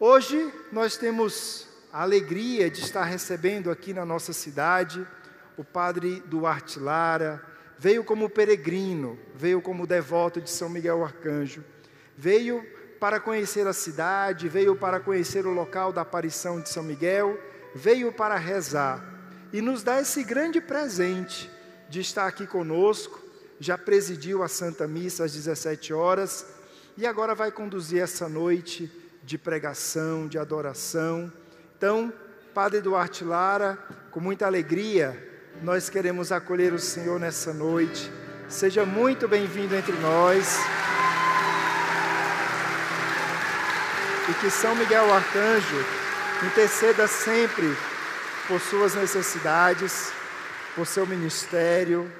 Hoje nós temos a alegria de estar recebendo aqui na nossa cidade o Padre Duarte Lara. Veio como peregrino, veio como devoto de São Miguel Arcanjo, veio para conhecer a cidade, veio para conhecer o local da aparição de São Miguel, veio para rezar e nos dá esse grande presente de estar aqui conosco. Já presidiu a Santa Missa às 17 horas e agora vai conduzir essa noite de pregação, de adoração. Então, Padre Duarte Lara, com muita alegria, nós queremos acolher o Senhor nessa noite. Seja muito bem-vindo entre nós. E que São Miguel Arcanjo interceda sempre por suas necessidades, por seu ministério.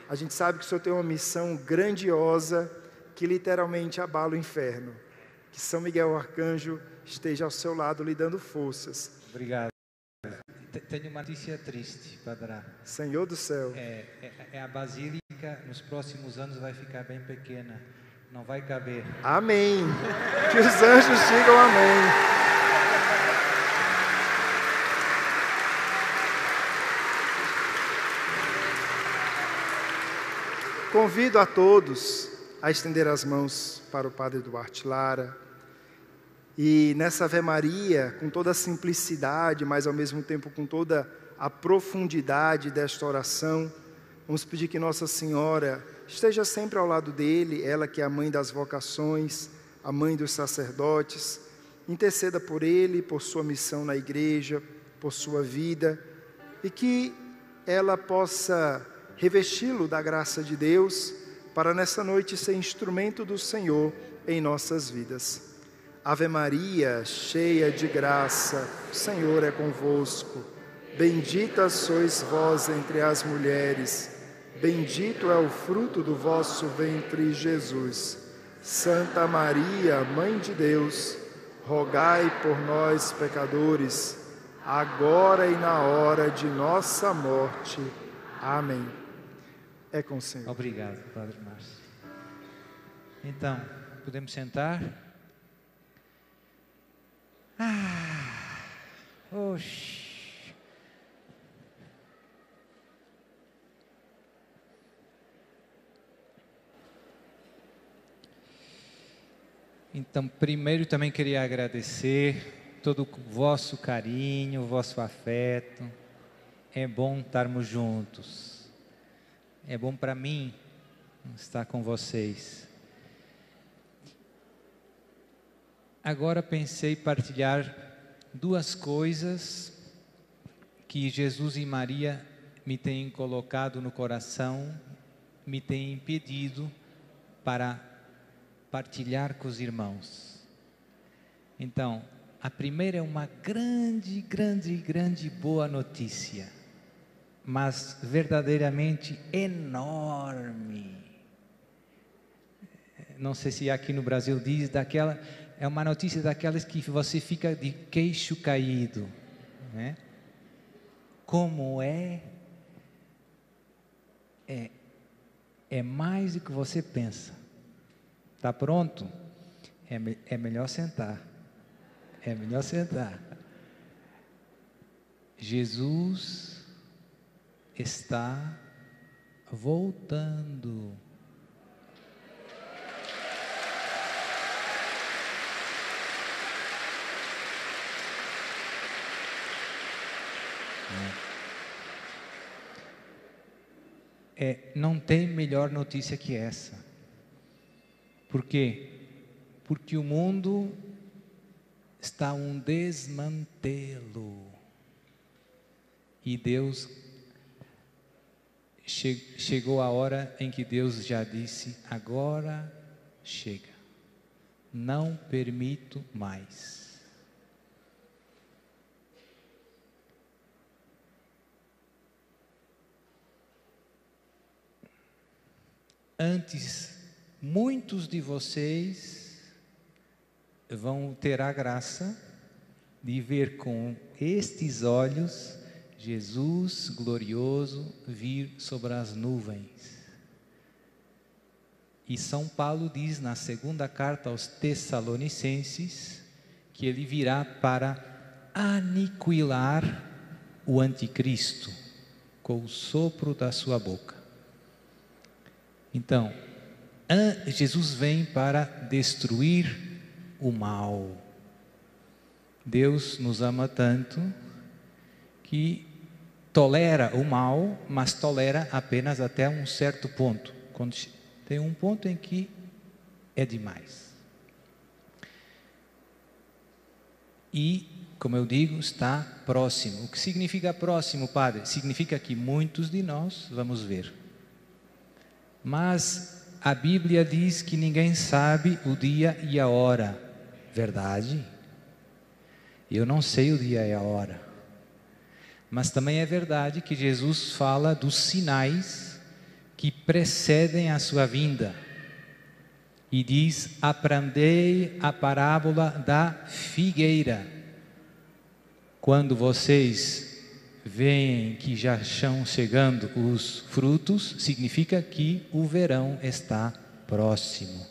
A gente sabe que o Senhor tem uma missão grandiosa que literalmente abala o inferno. Que São Miguel Arcanjo esteja ao seu lado lhe dando forças. Obrigado. Tenho uma notícia triste para dar. Senhor do céu. A basílica nos próximos anos vai ficar bem pequena. Não vai caber. Amém. Que os anjos digam amém. Convido a todos a estender as mãos para o Padre Duarte Lara. E nessa Ave Maria, com toda a simplicidade, mas ao mesmo tempo com toda a profundidade desta oração, vamos pedir que Nossa Senhora esteja sempre ao lado dele, ela que é a mãe das vocações, a mãe dos sacerdotes, interceda por ele, por sua missão na igreja, por sua vida, e que ela possa revesti-lo da graça de Deus, para nessa noite ser instrumento do Senhor em nossas vidas. Ave Maria, cheia de graça, o Senhor é convosco. Bendita sois vós entre as mulheres, bendito é o fruto do vosso ventre, Jesus. Santa Maria, Mãe de Deus, rogai por nós, pecadores, agora e na hora de nossa morte. Amém. É com o Senhor. Obrigado, Padre Márcio. Então, podemos sentar? Oxi. Então, primeiro também queria agradecer todo o vosso carinho, o vosso afeto. É bom estarmos juntos. É bom para mim estar com vocês. Agora pensei partilhar duas coisas que Jesus e Maria me têm colocado no coração, me têm pedido para partilhar com os irmãos. Então, a primeira é uma grande boa notícia, mas verdadeiramente enorme. Não sei se aqui no Brasil diz daquela... É uma notícia daquelas que você fica de queixo caído, né? Como é mais do que você pensa. Está pronto? É melhor sentar. É melhor sentar. Jesus está voltando. Não tem melhor notícia que essa. Por quê? Porque o mundo está um desmantelo. E Deus, chegou a hora em que Deus já disse, agora chega. Não permito mais. Antes, muitos de vocês vão ter a graça de ver com estes olhos Jesus glorioso vir sobre as nuvens. E São Paulo diz na segunda carta aos Tessalonicenses que ele virá para aniquilar o anticristo com o sopro da sua boca. Então, Jesus vem para destruir o mal. Deus nos ama tanto que tolera o mal, mas tolera apenas até um certo ponto. Quando tem um ponto em que é demais. E, como eu digo, está próximo. O que significa próximo, Padre? Significa que muitos de nós vamos ver. Mas a Bíblia diz que ninguém sabe o dia e a hora. Verdade? Eu não sei o dia e a hora. Mas também é verdade que Jesus fala dos sinais que precedem a sua vinda. E diz: aprendei a parábola da figueira. Quando vocês veem que já estão chegando os frutos, significa que o verão está próximo.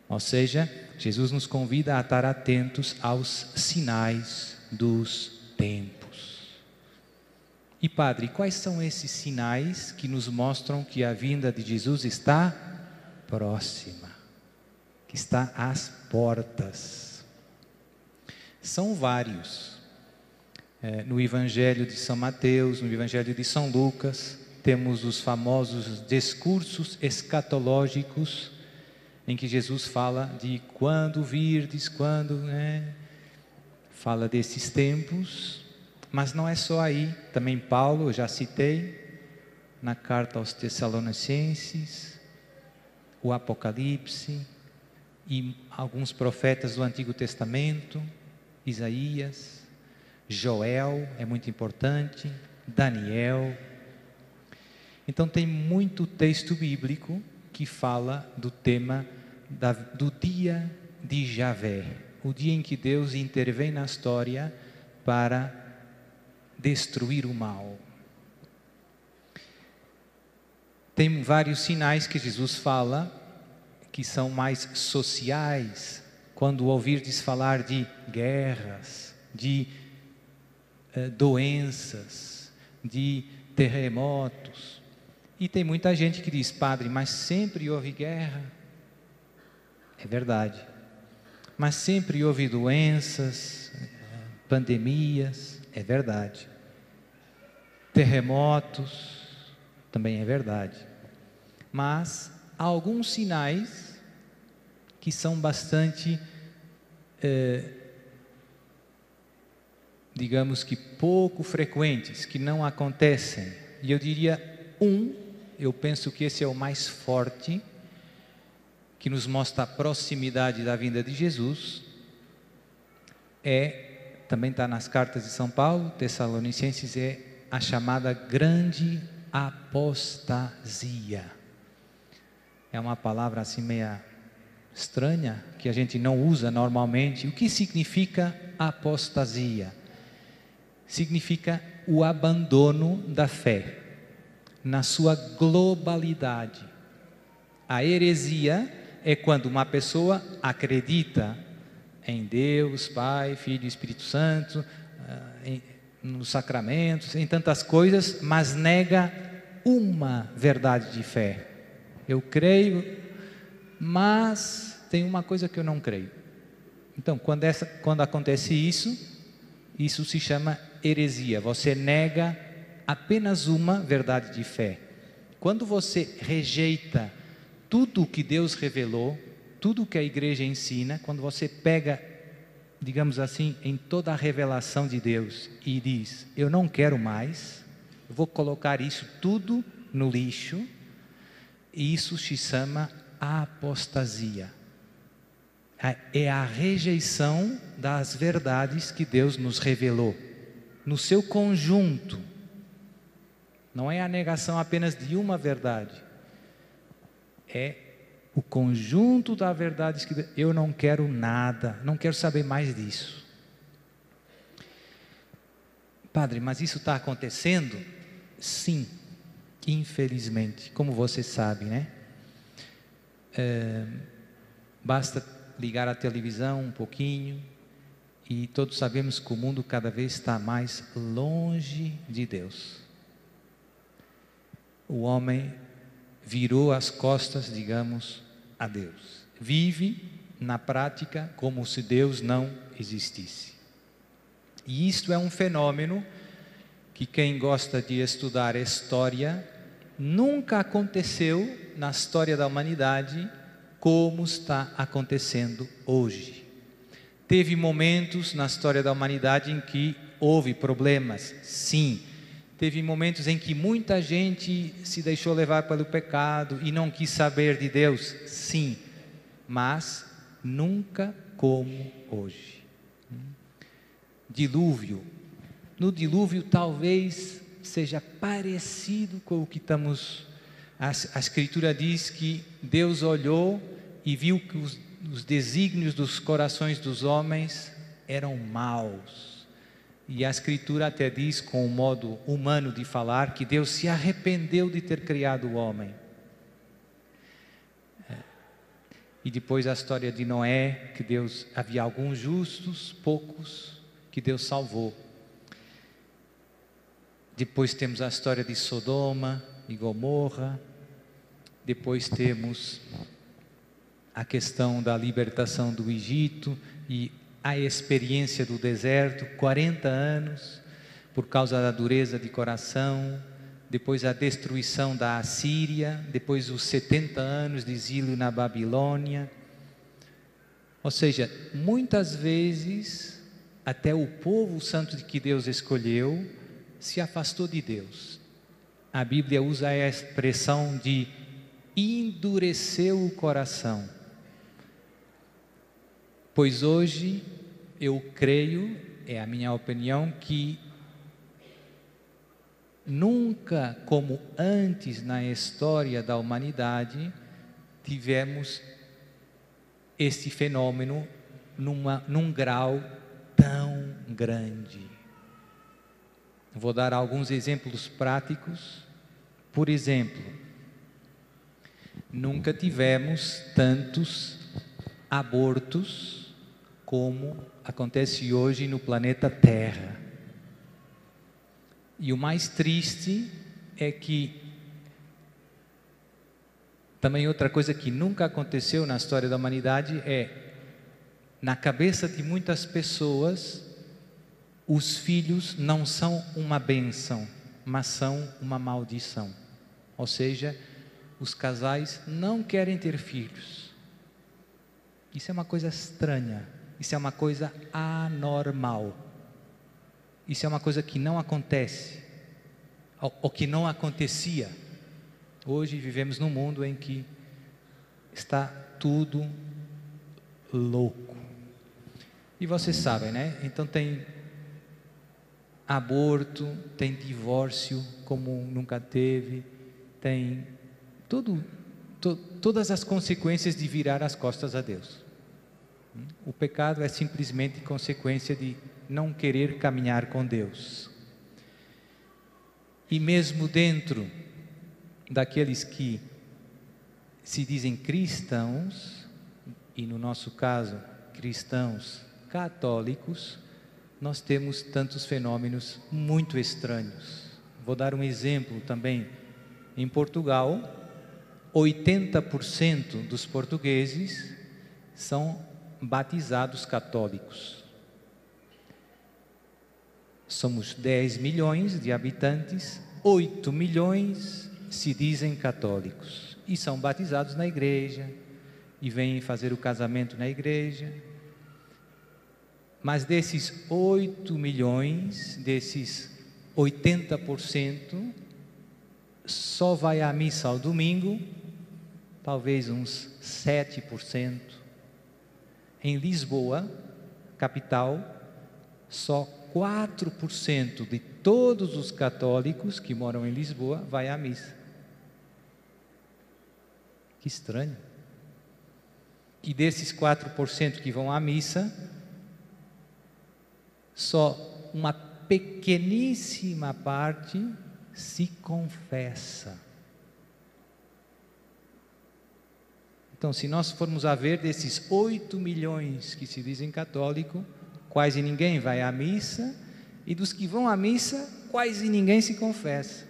Ou seja, Jesus nos convida a estar atentos aos sinais dos tempos. E Padre, quais são esses sinais que nos mostram que a vinda de Jesus está próxima, que está às portas? São vários. No Evangelho de São Mateus, no Evangelho de São Lucas, temos os famosos discursos escatológicos, em que Jesus fala de quando virdes, fala desses tempos, mas não é só aí. Também Paulo, eu já citei, na carta aos Tessalonicenses, o Apocalipse, e alguns profetas do Antigo Testamento, Isaías, Joel é muito importante, Daniel. Então tem muito texto bíblico que fala do tema do dia de Javé, o dia em que Deus intervém na história para destruir o mal. Tem vários sinais que Jesus fala que são mais sociais. Quando ouvirdes falar de guerras, de doenças, de terremotos. E tem muita gente que diz: Padre, mas sempre houve guerra. É verdade. Mas sempre houve doenças, pandemias. É verdade. Terremotos. Também é verdade. Mas há alguns sinais que são bastante, digamos que pouco frequentes, que não acontecem. E eu diria eu penso que esse é o mais forte, que nos mostra a proximidade da vinda de Jesus. Também está nas cartas de São Paulo, Tessalonicenses, é a chamada grande apostasia. É uma palavra assim meia estranha, que a gente não usa normalmente. O que significa apostasia? Significa o abandono da fé, na sua globalidade. A heresia é quando uma pessoa acredita em Deus, Pai, Filho e Espírito Santo, nos sacramentos, em tantas coisas, mas nega uma verdade de fé. Eu creio, mas tem uma coisa que eu não creio. Então, quando acontece isso se chama heresia. Você nega apenas uma verdade de fé. Quando você rejeita tudo o que Deus revelou, tudo o que a igreja ensina, quando você pega, digamos assim, em toda a revelação de Deus e diz: eu não quero mais, eu vou colocar isso tudo no lixo, isso se chama apostasia. É a rejeição das verdades que Deus nos revelou, no seu conjunto. Não é a negação apenas de uma verdade, é o conjunto das verdades que eu não quero nada, não quero saber mais disso. Padre, mas isso está acontecendo? Sim, infelizmente, como você sabe, né? Basta ligar a televisão um pouquinho e todos sabemos que o mundo cada vez está mais longe de Deus. O homem virou as costas, digamos, a Deus. Vive na prática como se Deus não existisse. E isto é um fenômeno que quem gosta de estudar história, nunca aconteceu na história da humanidade como está acontecendo hoje. Teve momentos na história da humanidade em que houve problemas, sim. Teve momentos em que muita gente se deixou levar pelo pecado e não quis saber de Deus, sim. Mas nunca como hoje. Dilúvio. No dilúvio talvez seja parecido com o que estamos... A Escritura diz que Deus olhou e viu que os desígnios dos corações dos homens eram maus. E a Escritura até diz, com um modo humano de falar, que Deus se arrependeu de ter criado o homem. E depois a história de Noé, que Deus, havia alguns justos, poucos, que Deus salvou. Depois temos a história de Sodoma e Gomorra. Depois temos a questão da libertação do Egito e a experiência do deserto, 40 anos, por causa da dureza de coração. Depois a destruição da Assíria, depois os 70 anos de exílio na Babilônia. Ou seja, muitas vezes até o povo santo que Deus escolheu se afastou de Deus. A Bíblia usa a expressão de endureceu o coração. Pois hoje eu creio, é a minha opinião, que nunca como antes na história da humanidade tivemos este fenômeno num grau tão grande. Vou dar alguns exemplos práticos. Por exemplo, nunca tivemos tantos abortos como acontece hoje no planeta Terra. E o mais triste é que também outra coisa que nunca aconteceu na história da humanidade é, na cabeça de muitas pessoas, os filhos não são uma bênção, mas são uma maldição. Ou seja, os casais não querem ter filhos. Isso é uma coisa estranha, isso é uma coisa anormal. Isso é uma coisa que não acontece, ou que não acontecia. Hoje vivemos num mundo em que está tudo louco. E vocês sabem, né? Então tem aborto, tem divórcio como nunca teve, tem todas as consequências de virar as costas a Deus. O pecado é simplesmente consequência de não querer caminhar com Deus. E mesmo dentro daqueles que se dizem cristãos, e no nosso caso, cristãos católicos, nós temos tantos fenômenos muito estranhos. Vou dar um exemplo também. Em Portugal, 80% dos portugueses são batizados católicos. Somos 10 milhões de habitantes, 8 milhões se dizem católicos e são batizados na igreja e vêm fazer o casamento na igreja. Mas desses 8 milhões, desses 80%, só vai à missa ao domingo, talvez uns 7%. Em Lisboa, capital, só 4% de todos os católicos que moram em Lisboa vai à missa. Que estranho. E desses 4% que vão à missa, só uma pequeníssima parte se confessa. Então, se nós formos a ver desses 8 milhões que se dizem católico, quase ninguém vai à missa, e dos que vão à missa, quase ninguém se confessa.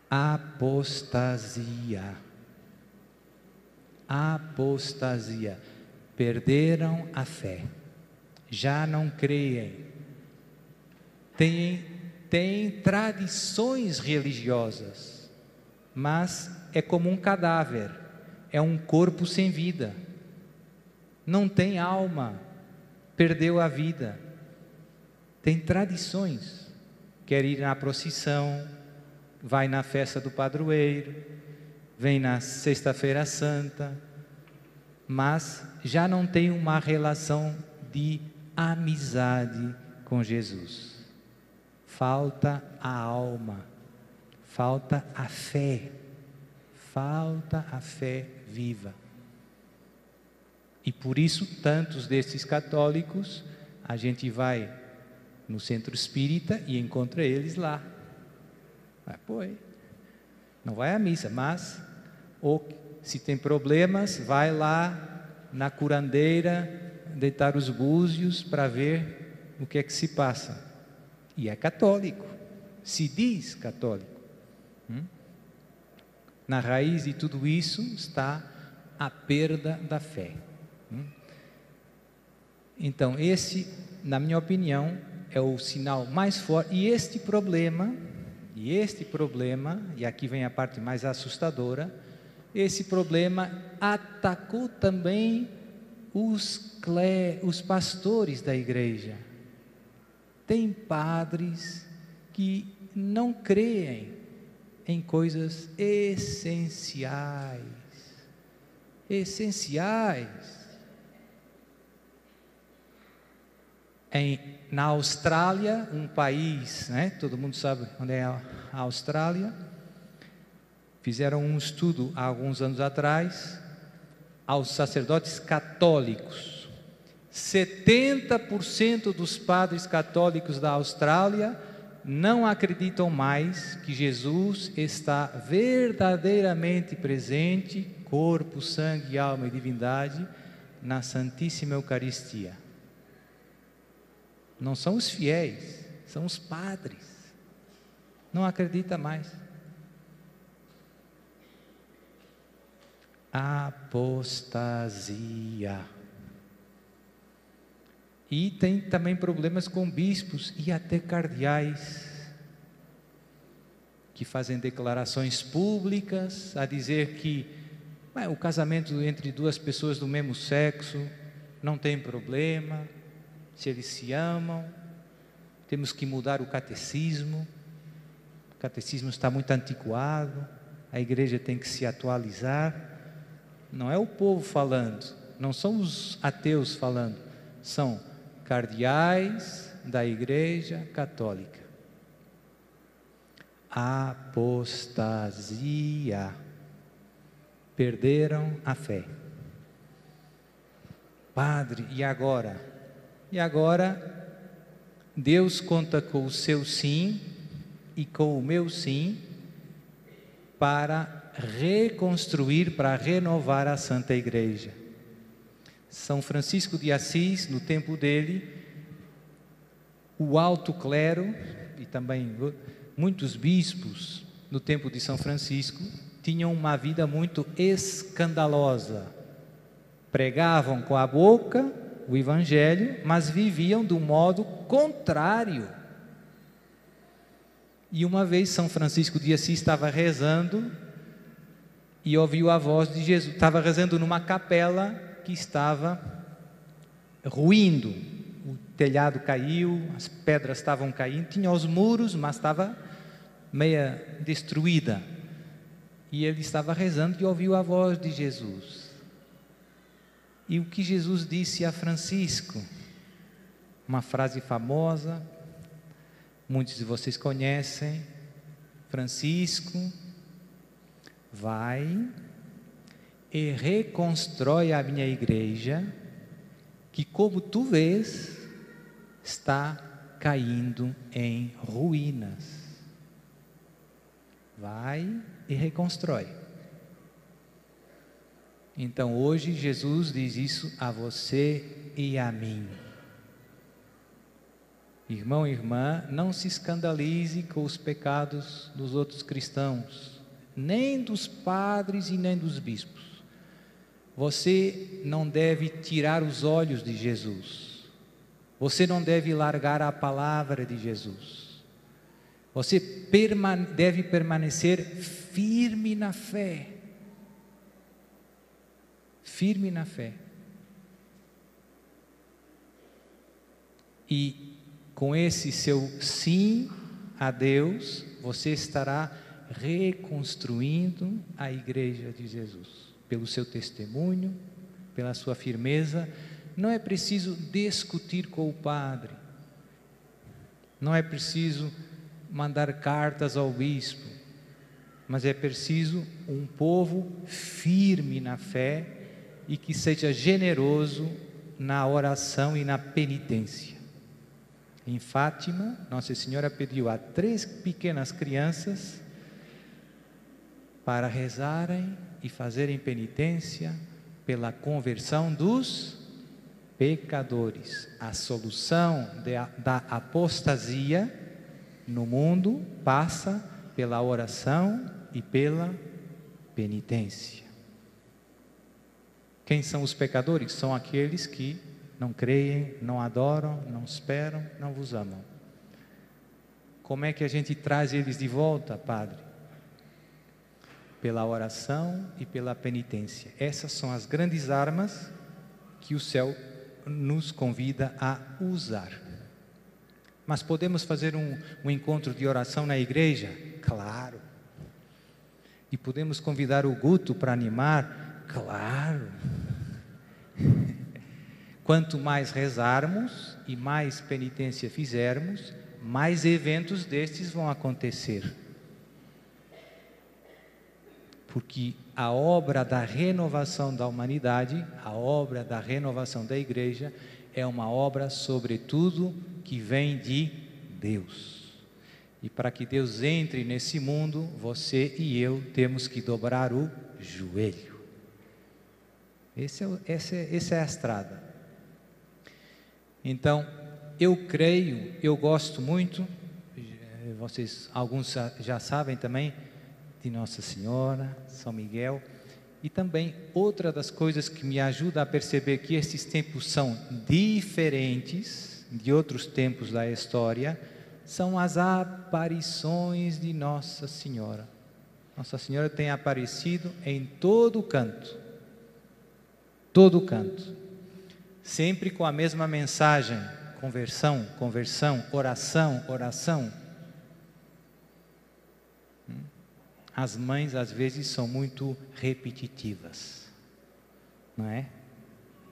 Apostasia. Apostasia. Perderam a fé. Já não creem. Têm tradições religiosas, mas é como um cadáver, é um corpo sem vida, não tem alma, perdeu a vida. Tem tradições, quer ir na procissão, vai na festa do padroeiro, vem na sexta-feira santa, mas já não tem uma relação de amizade com Jesus. Falta a alma, falta a fé viva. E por isso tantos desses católicos, a gente vai no centro espírita e encontra eles lá. Não vai à missa, mas ou se tem problemas, vai lá na curandeira deitar os búzios para ver o que é que se passa. E é católico, se diz católico. Na raiz de tudo isso está a perda da fé. Então, esse, na minha opinião, é o sinal mais forte. E este problema, e aqui vem a parte mais assustadora, esse problema atacou também os pastores da igreja. Tem padres que não creem em coisas essenciais. Na Austrália, um país, todo mundo sabe onde é a Austrália, fizeram um estudo há alguns anos atrás, aos sacerdotes católicos. 70% dos padres católicos da Austrália não acreditam mais que Jesus está verdadeiramente presente, corpo, sangue, alma e divindade, na Santíssima Eucaristia. Não são os fiéis, são os padres. Não acredita mais. Apostasia. E tem também problemas com bispos e até cardeais, que fazem declarações públicas a dizer que o casamento entre duas pessoas do mesmo sexo não tem problema, se eles se amam. Temos que mudar o catecismo está muito antiquado, a igreja tem que se atualizar. Não é o povo falando, não são os ateus falando, são cardeais da Igreja Católica. Apostasia. Perderam a fé. Padre, e agora? E agora, Deus conta com o seu sim e com o meu sim para reconstruir, para renovar a Santa Igreja. São Francisco de Assis, no tempo dele, o alto clero e também muitos bispos no tempo de São Francisco tinham uma vida muito escandalosa. Pregavam com a boca o Evangelho, mas viviam de um modo contrário. E uma vez São Francisco de Assis estava rezando e ouviu a voz de Jesus. Estava rezando numa capela que estava ruindo, o telhado caiu, as pedras estavam caindo, tinha os muros, mas estava meia destruída. E ele estava rezando e ouviu a voz de Jesus. E o que Jesus disse a Francisco? Uma frase famosa, muitos de vocês conhecem: Francisco, vai e reconstrói a minha igreja, que como tu vês, está caindo em ruínas. Vai e reconstrói. Então hoje Jesus diz isso a você e a mim. Irmão e irmã, não se escandalize com os pecados dos outros cristãos, nem dos padres e nem dos bispos. Você não deve tirar os olhos de Jesus. Você não deve largar a palavra de Jesus. Você deve permanecer firme na fé. Firme na fé. E com esse seu sim a Deus, você estará reconstruindo a igreja de Jesus. Pelo seu testemunho, pela sua firmeza. Não é preciso discutir com o padre. Não é preciso mandar cartas ao bispo. Mas é preciso um povo firme na fé e que seja generoso na oração e na penitência. Em Fátima, Nossa Senhora pediu a 3 pequenas crianças para rezarem e fazerem penitência pela conversão dos pecadores. A solução da apostasia no mundo passa pela oração e pela penitência. Quem são os pecadores? São aqueles que não creem, não adoram, não esperam, não vos amam. Como é que a gente traz eles de volta, Padre? Pela oração e pela penitência. Essas são as grandes armas que o céu nos convida a usar. Mas podemos fazer um encontro de oração na igreja? Claro. E podemos convidar o Guto para animar? Claro. Quanto mais rezarmos e mais penitência fizermos, mais eventos destes vão acontecer. Porque a obra da renovação da humanidade, a obra da renovação da igreja, é uma obra, sobretudo, que vem de Deus. E para que Deus entre nesse mundo, você e eu temos que dobrar o joelho. Essa é a estrada. Então, eu creio, eu gosto muito, vocês, alguns já sabem também, de Nossa Senhora, São Miguel, e também outra das coisas que me ajuda a perceber que esses tempos são diferentes de outros tempos da história, são as aparições de Nossa Senhora. Nossa Senhora tem aparecido em todo canto, sempre com a mesma mensagem: conversão, conversão, oração, oração. As mães às vezes são muito repetitivas, não é?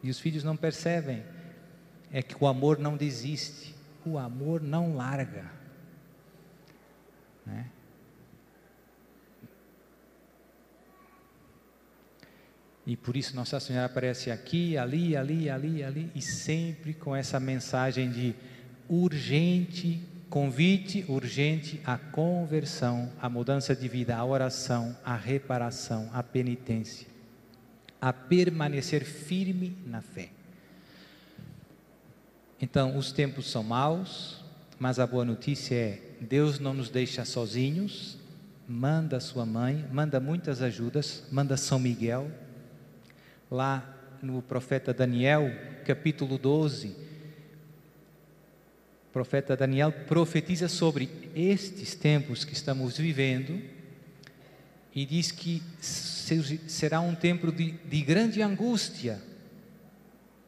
E os filhos não percebem. É que o amor não desiste, o amor não larga, né? E por isso Nossa Senhora aparece aqui, ali, e sempre com essa mensagem de urgente convite, urgente à conversão, à mudança de vida, à oração, à reparação, à penitência, a permanecer firme na fé. Então, os tempos são maus, mas a boa notícia é: Deus não nos deixa sozinhos. Manda a sua mãe, manda muitas ajudas, manda São Miguel. Lá no profeta Daniel, capítulo 12, o profeta Daniel profetiza sobre estes tempos que estamos vivendo e diz que será um tempo de grande angústia.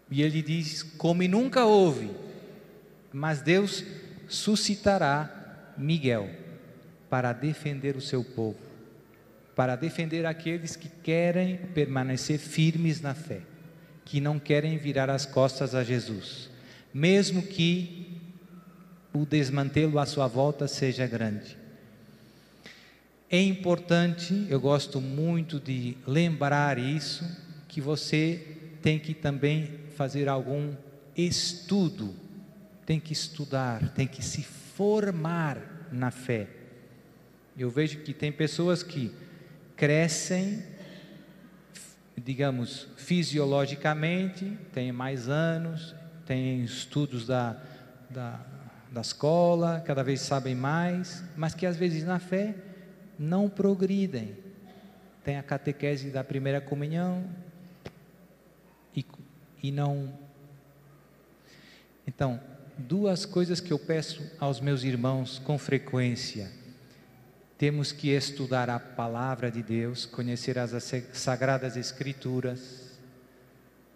E ele diz: como nunca houve, mas Deus suscitará Miguel para defender o seu povo, para defender aqueles que querem permanecer firmes na fé, que não querem virar as costas a Jesus, mesmo que o desmantelo à sua volta seja grande. É importante, eu gosto muito de lembrar isso, que você tem que também fazer algum estudo, tem que estudar, tem que se formar na fé. Eu vejo que tem pessoas que crescem digamos, fisiologicamente, têm mais anos, têm estudos da escola, cada vez sabem mais, mas que às vezes na fé não progridem. Tem a catequese da primeira comunhão e não. Então, duas coisas que eu peço aos meus irmãos com frequência: temos que estudar a palavra de Deus, conhecer as sagradas escrituras.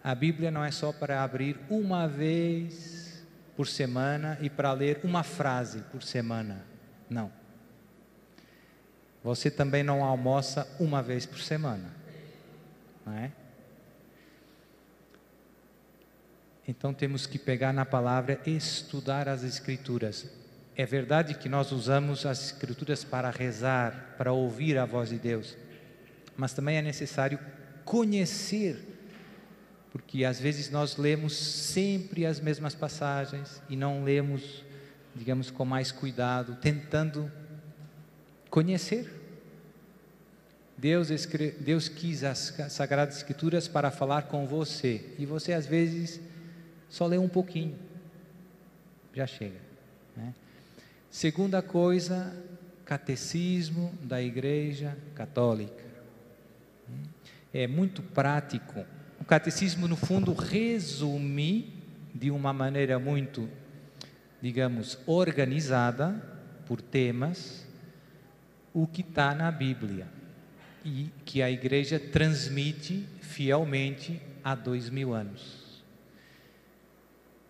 A Bíblia não é só para abrir uma vez por semana e para ler uma frase por semana, não. Você também não almoça uma vez por semana, não é? Então temos que pegar na palavra e estudar as escrituras. É verdade que nós usamos as escrituras para rezar, para ouvir a voz de Deus, mas também é necessário conhecer, porque às vezes nós lemos sempre as mesmas passagens e não lemos, digamos, com mais cuidado, tentando conhecer. Deus quis as Sagradas Escrituras para falar com você, e você às vezes só lê um pouquinho, já chega, né? Segunda coisa, catecismo da Igreja Católica. É muito prático. O catecismo, no fundo, resume de uma maneira muito, digamos, organizada, por temas, o que está na Bíblia e que a Igreja transmite fielmente há 2000 anos.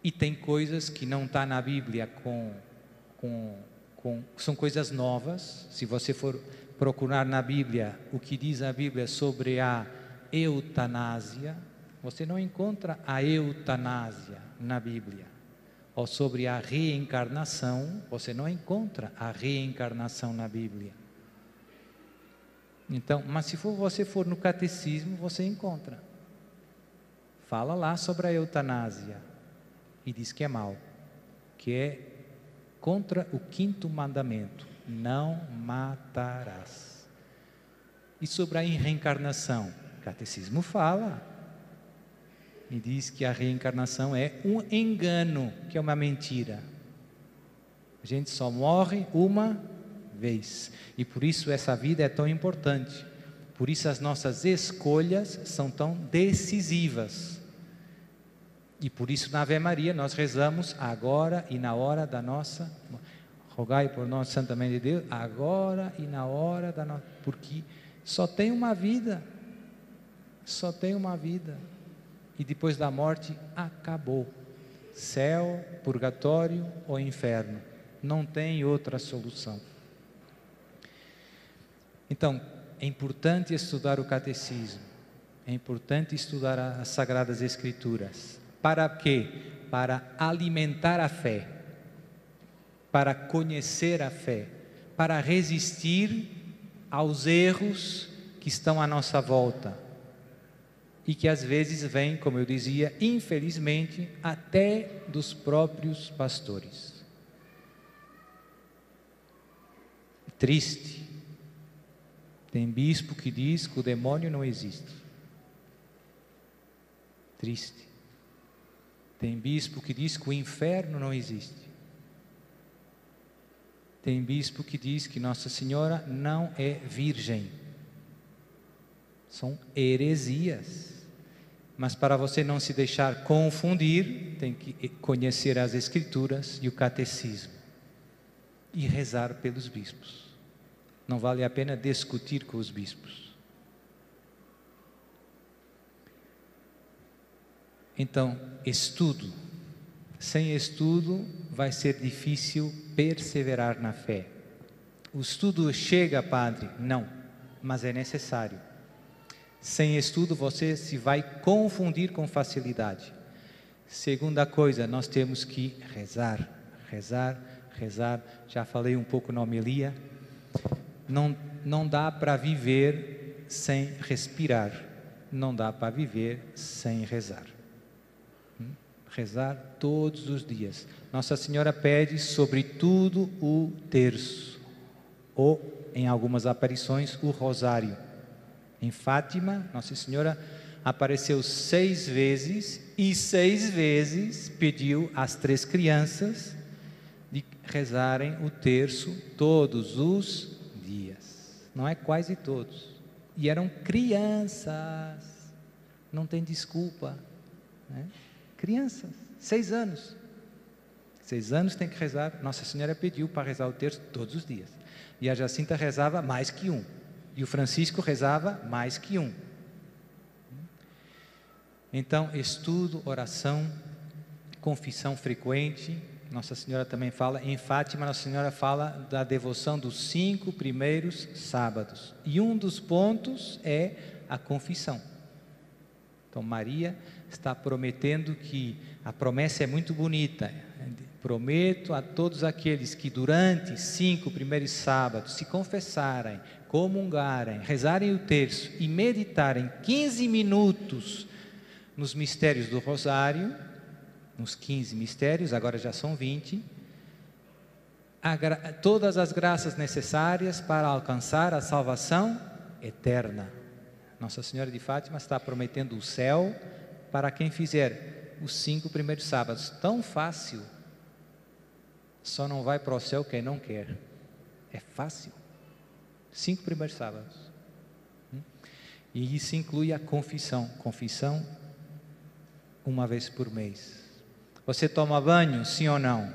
E tem coisas que não está na Bíblia são coisas novas. Se você for procurar na Bíblia o que diz a Bíblia sobre a eutanásia, você não encontra a eutanásia na Bíblia. Ou sobre a reencarnação, você não encontra a reencarnação na Bíblia. Então, mas se você for no catecismo, você encontra. Fala lá sobre a eutanásia e diz que é mal, que é contra o 5º mandamento: não matarás. E sobre a reencarnação, o catecismo fala e diz que a reencarnação é um engano, que é uma mentira. A gente só morre uma vez, e por isso essa vida é tão importante, por isso as nossas escolhas são tão decisivas. E por isso na Ave Maria nós rezamos agora e na hora da nossa, rogai por nós, Santa Mãe de Deus, agora e na hora da nossa, porque só tem uma vida, e depois da morte acabou, céu, purgatório ou inferno, não tem outra solução. Então, é importante estudar o catecismo, é importante estudar as Sagradas Escrituras. Para quê? Para alimentar a fé, para conhecer a fé, para resistir aos erros que estão à nossa volta e que às vezes vêm, como eu dizia, infelizmente, até dos próprios pastores. Triste. Tem bispo que diz que o demônio não existe. Triste. Tem bispo que diz que o inferno não existe. Tem bispo que diz que Nossa Senhora não é virgem. São heresias. Mas para você não se deixar confundir, tem que conhecer as Escrituras e o catecismo e rezar pelos bispos. Não vale a pena discutir com os bispos. Então, estudo. Sem estudo vai ser difícil perseverar na fé. O estudo chega, padre? Não, mas é necessário. Sem estudo você se vai confundir com facilidade. Segunda coisa, nós temos que rezar. Já falei um pouco na homilia. Não dá para viver sem respirar. Não dá para viver sem rezar. Rezar todos os dias. Nossa Senhora pede sobretudo o terço, ou em algumas aparições o rosário. Em Fátima, Nossa Senhora apareceu 6 vezes e 6 vezes pediu às 3 crianças de rezarem o terço todos os dias. Não é quase todos. E eram crianças. Não tem desculpa, né? Crianças, 6 anos. 6 anos tem que rezar. Nossa Senhora pediu para rezar o terço todos os dias. E a Jacinta rezava mais que um. E o Francisco rezava mais que um. Então, estudo, oração, confissão frequente. Nossa Senhora também fala, em Fátima, Nossa Senhora fala da devoção dos 5 primeiros sábados. E um dos pontos é a confissão. Então, Maria está prometendo que, a promessa é muito bonita, prometo a todos aqueles que durante 5 primeiros sábados se confessarem, comungarem, rezarem o terço e meditarem 15 minutos nos mistérios do Rosário, nos 15 mistérios, agora já são 20, todas as graças necessárias para alcançar a salvação eterna. Nossa Senhora de Fátima está prometendo o céu para quem fizer os 5 primeiros sábados. Tão fácil, só não vai para o céu quem não quer. É fácil. 5 primeiros sábados. E isso inclui a confissão. Confissão uma vez por mês. Você toma banho, sim ou não?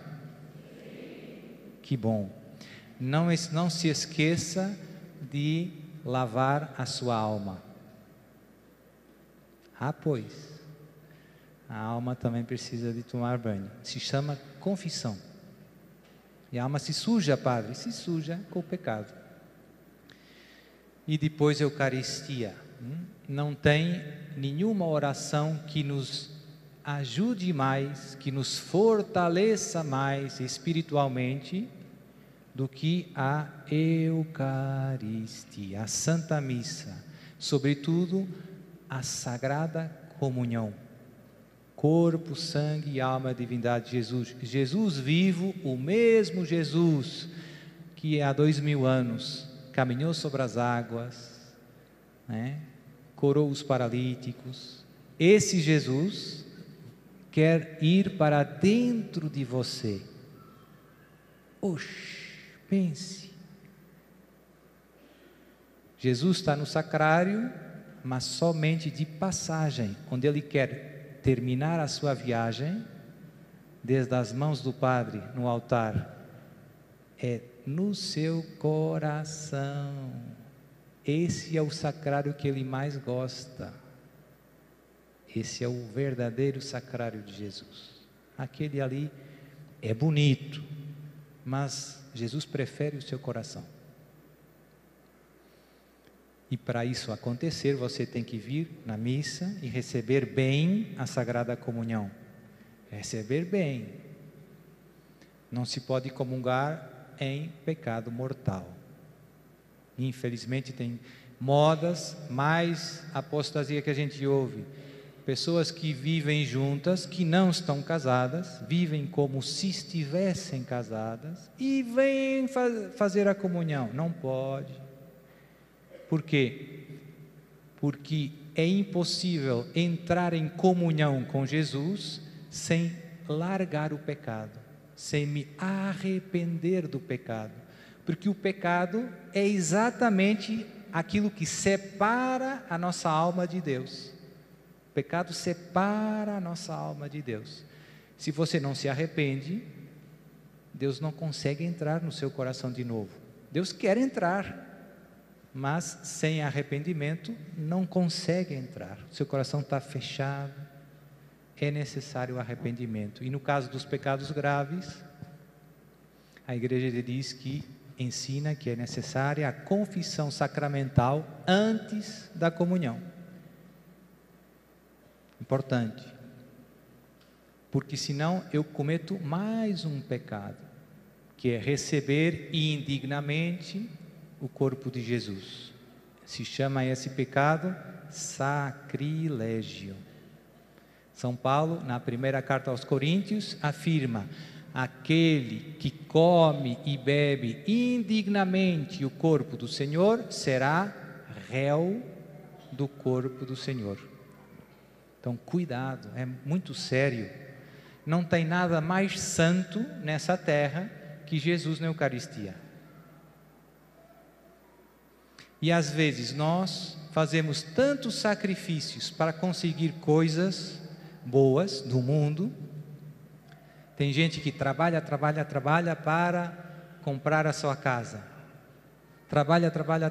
Que bom. Não se esqueça de lavar a sua alma. Ah, pois. A alma também precisa de tomar banho. Se chama confissão. E a alma se suja, padre? Se suja com o pecado. E depois a Eucaristia. Não tem nenhuma oração que nos ajude mais, que nos fortaleça mais espiritualmente do que a Eucaristia, a Santa Missa, sobretudo a Sagrada Comunhão, corpo, sangue e alma, divindade de Jesus, Jesus vivo, o mesmo Jesus que há 2000 anos caminhou sobre as águas, né? Curou os paralíticos. Esse Jesus quer ir para dentro de você. Oxe, pense. Jesus está no sacrário, mas somente de passagem, onde Ele quer terminar a sua viagem, desde as mãos do Padre no altar, é no seu coração. Esse é o sacrário que Ele mais gosta. Esse é o verdadeiro sacrário de Jesus. Aquele ali é bonito, mas Jesus prefere o seu coração. E para isso acontecer, você tem que vir na missa e receber bem a Sagrada Comunhão. Receber bem. Não se pode comungar em pecado mortal. Infelizmente tem modas, mais apostasia que a gente ouve. Pessoas que vivem juntas, que não estão casadas, vivem como se estivessem casadas e vêm fazer a comunhão. Não pode. Por quê? Porque é impossível entrar em comunhão com Jesus sem largar o pecado, sem me arrepender do pecado. Porque o pecado é exatamente aquilo que separa a nossa alma de Deus. O pecado separa a nossa alma de Deus. Se você não se arrepende, Deus não consegue entrar no seu coração de novo. Deus quer entrar, mas sem arrependimento não consegue entrar. O seu coração está fechado. É necessário o arrependimento. E no caso dos pecados graves, a igreja diz que ensina que é necessária a confissão sacramental antes da comunhão. Importante, porque senão eu cometo mais um pecado, que é receber indignamente o corpo de Jesus. Se chama esse pecado sacrilégio. São Paulo, na primeira carta aos Coríntios, afirma: aquele que come e bebe indignamente o corpo do Senhor será réu do corpo do Senhor. Então, cuidado, é muito sério. Não tem nada mais santo nessa terra que Jesus na Eucaristia. E às vezes nós fazemos tantos sacrifícios para conseguir coisas boas do mundo. Tem gente que trabalha para comprar a sua casa. Trabalha para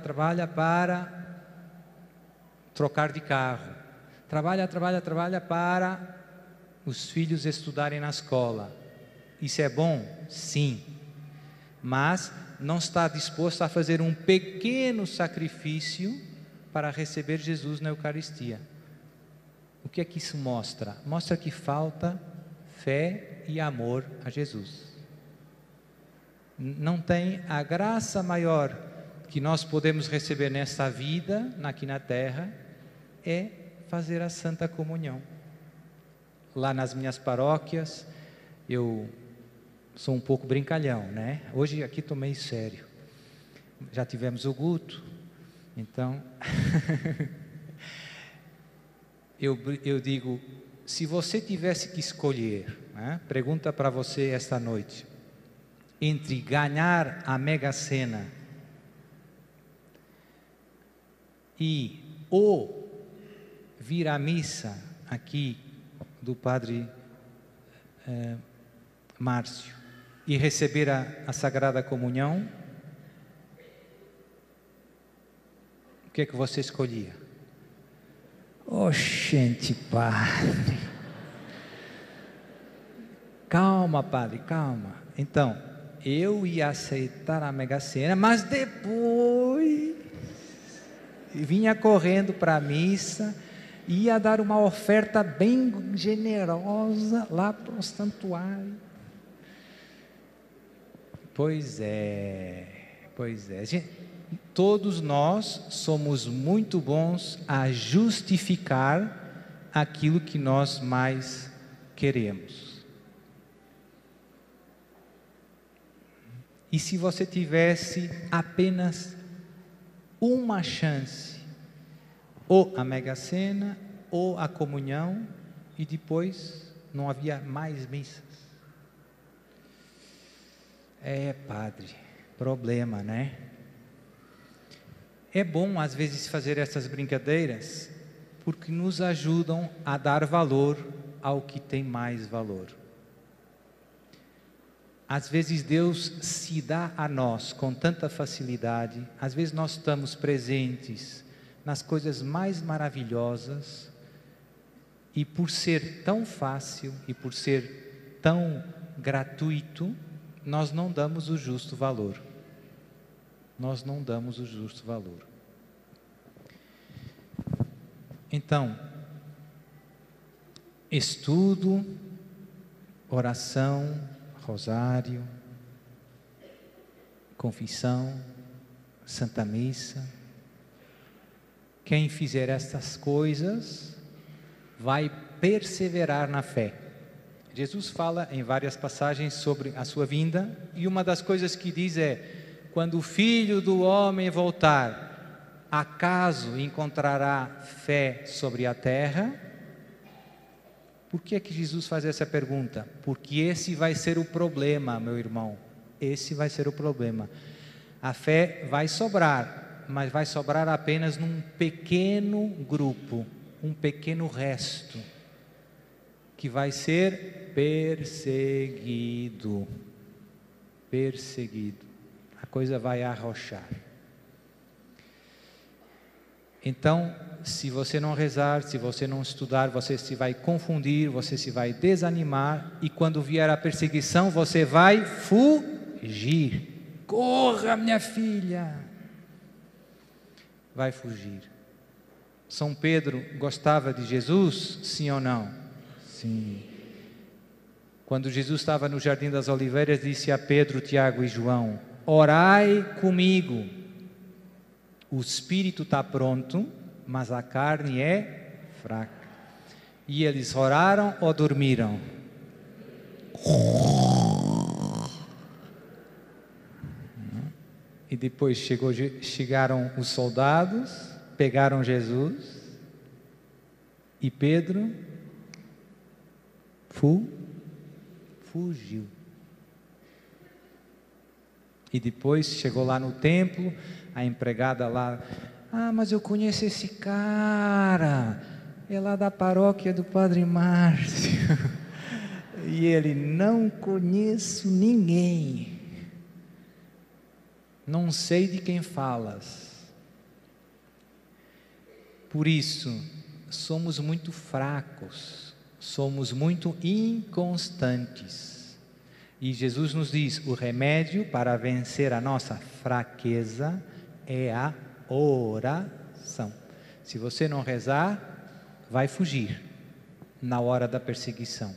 trocar de carro. Trabalha para os filhos estudarem na escola. Isso é bom? Sim. Mas não está disposto a fazer um pequeno sacrifício para receber Jesus na Eucaristia. O que é que isso mostra? Mostra que falta fé e amor a Jesus. Não tem a graça maior que nós podemos receber nesta vida, aqui na terra, é fazer a Santa Comunhão. Lá nas minhas paróquias, eu sou um pouco brincalhão, né? Hoje aqui estou meio sério. Já tivemos o Guto, então eu digo, se você tivesse que escolher, né? Pergunta para você esta noite, entre ganhar a Mega Sena e ou vir à missa aqui do Padre Márcio e receber a Sagrada Comunhão, o que é que você escolhia? Oxente, padre. Calma, padre, calma. Então, eu ia aceitar a Mega Sena, mas depois vinha correndo para a missa, ia dar uma oferta bem generosa lá para o santuário. Pois é. Gente, todos nós somos muito bons a justificar aquilo que nós mais queremos. E se você tivesse apenas uma chance, ou a Mega Sena, ou a comunhão, e depois não havia mais missas. Padre, problema, né? É bom às vezes fazer essas brincadeiras, porque nos ajudam a dar valor ao que tem mais valor. Às vezes Deus se dá a nós com tanta facilidade, às vezes nós estamos presentes nas coisas mais maravilhosas, e por ser tão fácil e por ser tão gratuito, nós não damos o justo valor. Nós não damos o justo valor. Então, estudo, oração, rosário, confissão, Santa Missa. Quem fizer estas coisas vai perseverar na fé. Jesus fala em várias passagens sobre a sua vinda, e uma das coisas que diz é: quando o Filho do Homem voltar, acaso encontrará fé sobre a terra? Por que é que Jesus faz essa pergunta? Porque esse vai ser o problema, meu irmão. Esse vai ser o problema. A fé vai sobrar, mas vai sobrar apenas num pequeno grupo, um pequeno resto, que vai ser perseguido. Perseguido. A coisa vai arrochar. Então, se você não rezar, se você não estudar, você se vai confundir, você se vai desanimar, e quando vier a perseguição, você vai fugir. Corra, minha filha! Vai fugir. São Pedro gostava de Jesus? Sim ou não? Sim. Quando Jesus estava no Jardim das Oliveiras, disse a Pedro, Tiago e João: orai comigo. O espírito está pronto, mas a carne é fraca. E eles oraram ou dormiram? E depois chegaram os soldados, pegaram Jesus. E Pedro fugiu. E depois chegou lá no templo, a empregada lá, mas eu conheço esse cara, é lá da paróquia do Padre Márcio. E ele, não conheço ninguém, não sei de quem falas. Por isso, somos muito fracos, somos muito inconstantes. E Jesus nos diz, o remédio para vencer a nossa fraqueza é a oração. Se você não rezar, vai fugir na hora da perseguição.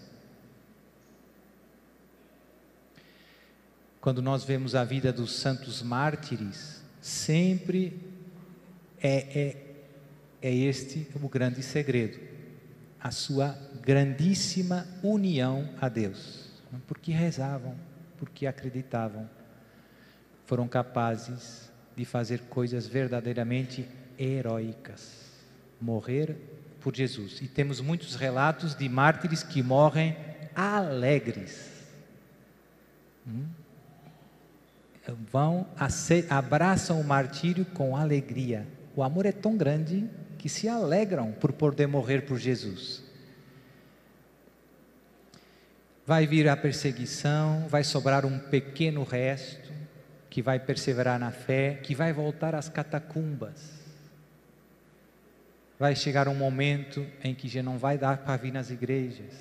Quando nós vemos a vida dos santos mártires, sempre é este o grande segredo, a sua grandíssima união a Deus. Porque rezavam, porque acreditavam, foram capazes de fazer coisas verdadeiramente heróicas, morrer por Jesus. E temos muitos relatos de mártires que morrem alegres. Abraçam o martírio com alegria. O amor é tão grande que se alegram por poder morrer por Jesus. Vai vir a perseguição, vai sobrar um pequeno resto que vai perseverar na fé, que vai voltar às catacumbas. Vai chegar um momento em que já não vai dar para vir nas igrejas.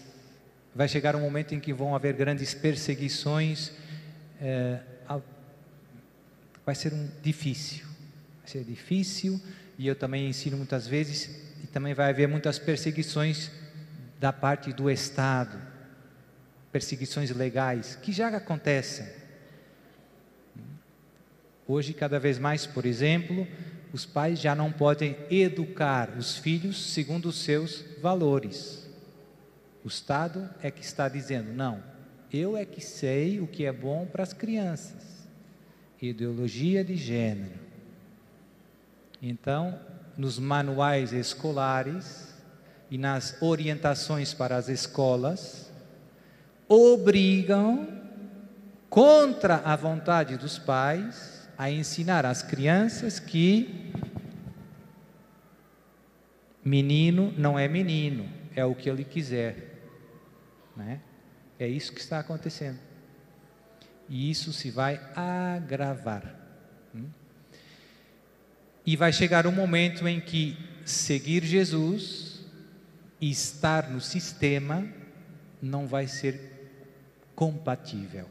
Vai chegar um momento em que vão haver grandes perseguições. Vai ser difícil. Vai ser difícil, e eu também ensino muitas vezes, e também vai haver muitas perseguições da parte do Estado, perseguições legais, que já acontecem. Hoje, cada vez mais, por exemplo, os pais já não podem educar os filhos segundo os seus valores. O Estado é que está dizendo, não, eu é que sei o que é bom para as crianças. Ideologia de gênero. Então, nos manuais escolares e nas orientações para as escolas, obrigam, contra a vontade dos pais, a ensinar às crianças que menino não é menino, é o que ele quiser, né? É isso que está acontecendo. E isso se vai agravar. E vai chegar um momento em que seguir Jesus e estar no sistema não vai ser compatível.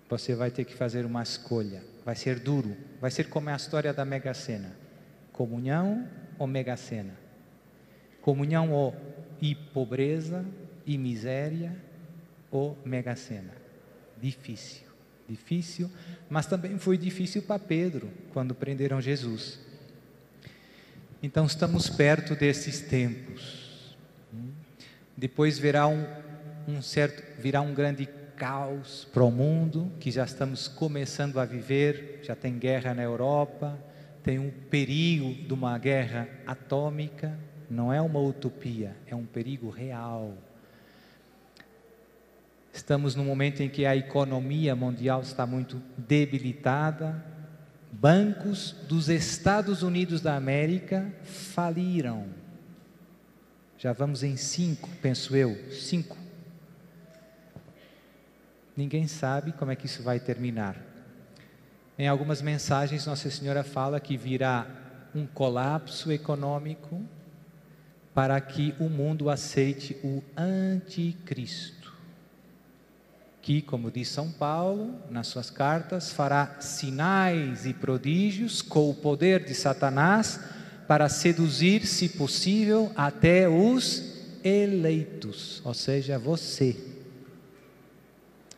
Você vai ter que fazer uma escolha. Vai ser duro. Vai ser como a história da Mega Sena. Comunhão ou Mega Sena? Comunhão ou e pobreza e miséria ou Mega Sena? Difícil, mas também foi difícil para Pedro, quando prenderam Jesus. Então estamos perto desses tempos. Depois virá um grande caos para o mundo, que já estamos começando a viver, já tem guerra na Europa, tem um perigo de uma guerra atômica, não é uma utopia, é um perigo real. Estamos num momento em que a economia mundial está muito debilitada. Bancos dos Estados Unidos da América faliram. Já vamos em 5, penso eu, 5. Ninguém sabe como é que isso vai terminar. Em algumas mensagens, Nossa Senhora fala que virá um colapso econômico para que o mundo aceite o anticristo, que, como diz São Paulo nas suas cartas, fará sinais e prodígios com o poder de Satanás para seduzir, se possível, até os eleitos, ou seja, você.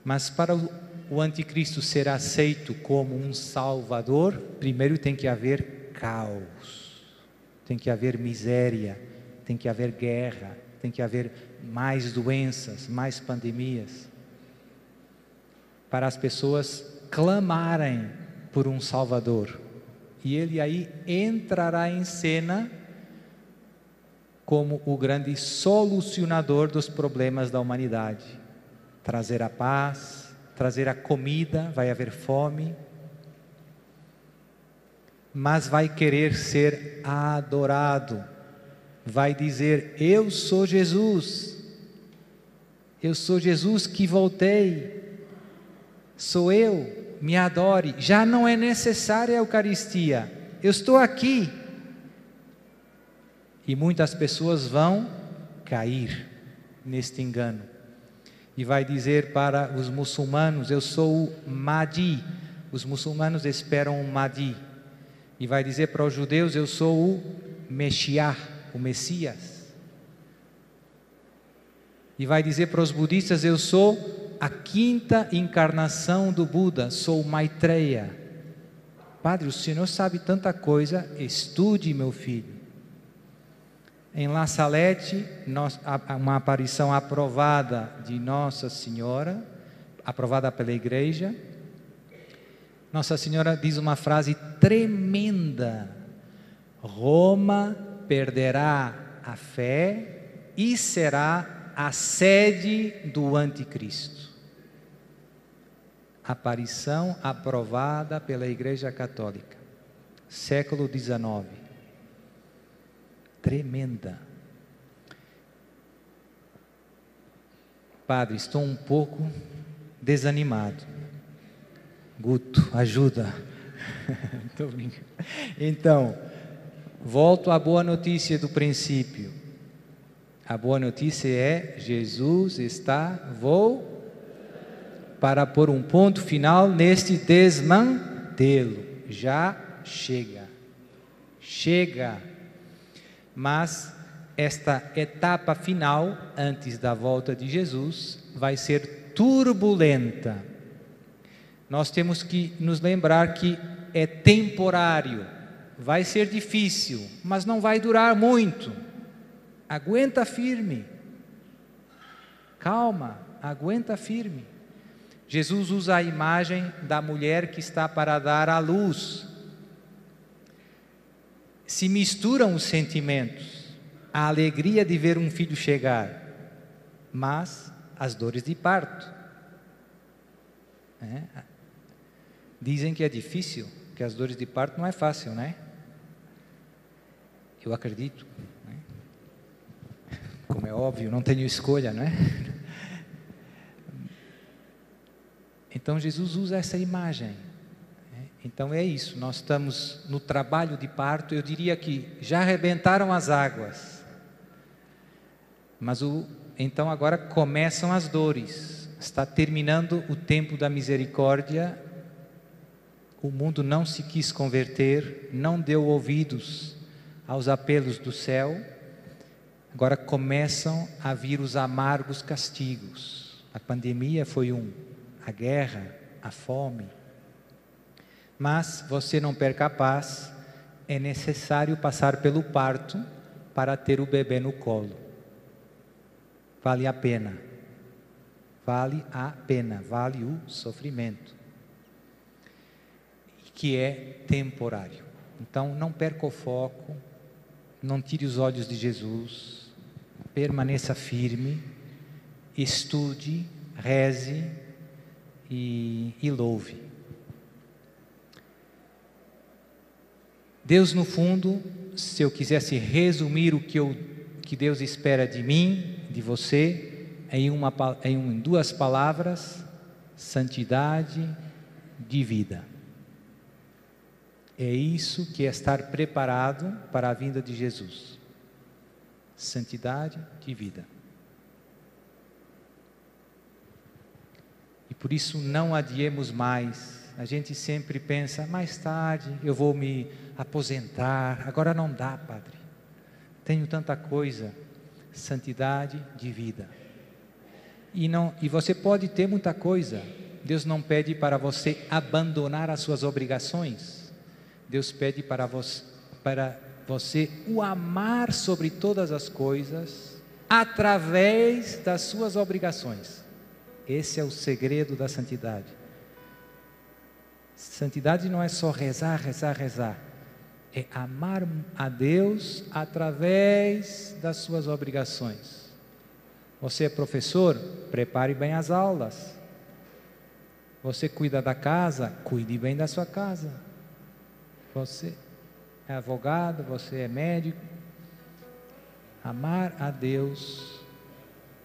Mas para o anticristo ser aceito como um salvador, primeiro tem que haver caos, tem que haver miséria, tem que haver guerra, tem que haver mais doenças, mais pandemias, para as pessoas clamarem por um Salvador. E ele aí entrará em cena como o grande solucionador dos problemas da humanidade. Trazer a paz, trazer a comida, vai haver fome, mas vai querer ser adorado. Vai dizer: eu sou Jesus que voltei, sou eu, me adore. Já não é necessária a Eucaristia, eu estou aqui. E muitas pessoas vão cair neste engano. E vai dizer para os muçulmanos: eu sou o Mahdi. Os muçulmanos esperam o Mahdi. E vai dizer para os judeus: eu sou o Meshiach, o Messias. E vai dizer para os budistas: eu sou a quinta encarnação do Buda, sou Maitreya. Padre, o senhor sabe tanta coisa, estude, meu filho. Em La Salette, uma aparição aprovada de Nossa Senhora, aprovada pela igreja. Nossa Senhora diz uma frase tremenda: Roma perderá a fé e será a sede do anticristo. Aparição aprovada pela Igreja Católica, século XIX. Tremenda. Padre, estou um pouco desanimado. Guto, ajuda. Estou brincando. Então, volto à boa notícia do princípio. A boa notícia é: Jesus está para pôr um ponto final neste desmantelo. Já chega. Chega. Mas esta etapa final, antes da volta de Jesus, vai ser turbulenta. Nós temos que nos lembrar que é temporário, vai ser difícil, mas não vai durar muito. Aguenta firme, calma, aguenta firme. Jesus usa a imagem da mulher que está para dar à luz. Se misturam os sentimentos, a alegria de ver um filho chegar, mas as dores de parto. Dizem que é difícil, que as dores de parto não é fácil, né? Eu acredito, né? Como é óbvio, não tenho escolha, né? Então Jesus usa essa imagem. Então é isso, nós estamos no trabalho de parto. Eu diria que já arrebentaram as águas, mas então agora começam as dores. Está terminando o tempo da misericórdia. O mundo não se quis converter, não deu ouvidos aos apelos do céu. Agora começam a vir os amargos castigos. A pandemia foi a guerra, a fome. Mas você não perca a paz, é necessário passar pelo parto para ter o bebê no colo. Vale a pena. Vale a pena, vale o sofrimento. Que é temporário. Então não perca o foco, não tire os olhos de Jesus, permaneça firme, estude, reze e louve. Deus, no fundo, se eu quisesse resumir o que Deus espera de mim, de você, em duas palavras: santidade de vida. É isso que é estar preparado para a vinda de Jesus. Santidade de vida. E por isso não adiemos mais. A gente sempre pensa: mais tarde eu vou me aposentar. Agora não dá, Padre. Tenho tanta coisa. Santidade de vida. E você pode ter muita coisa. Deus não pede para você abandonar as suas obrigações. Deus pede para você o amar sobre todas as coisas, através das suas obrigações. Esse é o segredo da santidade. Santidade não é só rezar, rezar, rezar. é amar a Deus através das suas obrigações. Você é professor? Prepare bem as aulas. Você cuida da casa? Cuide bem da sua casa. Você é advogado? Você é médico? Amar a Deus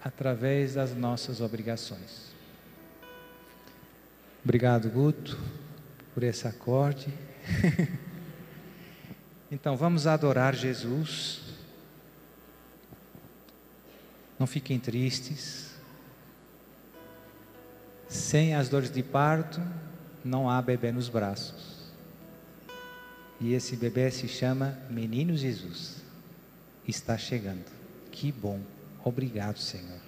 através das nossas obrigações. Obrigado, Guto, por esse acorde. Então, vamos adorar Jesus. Não fiquem tristes. Sem as dores de parto, não há bebê nos braços. E esse bebê se chama Menino Jesus. Está chegando. Que bom. Obrigado, Senhor.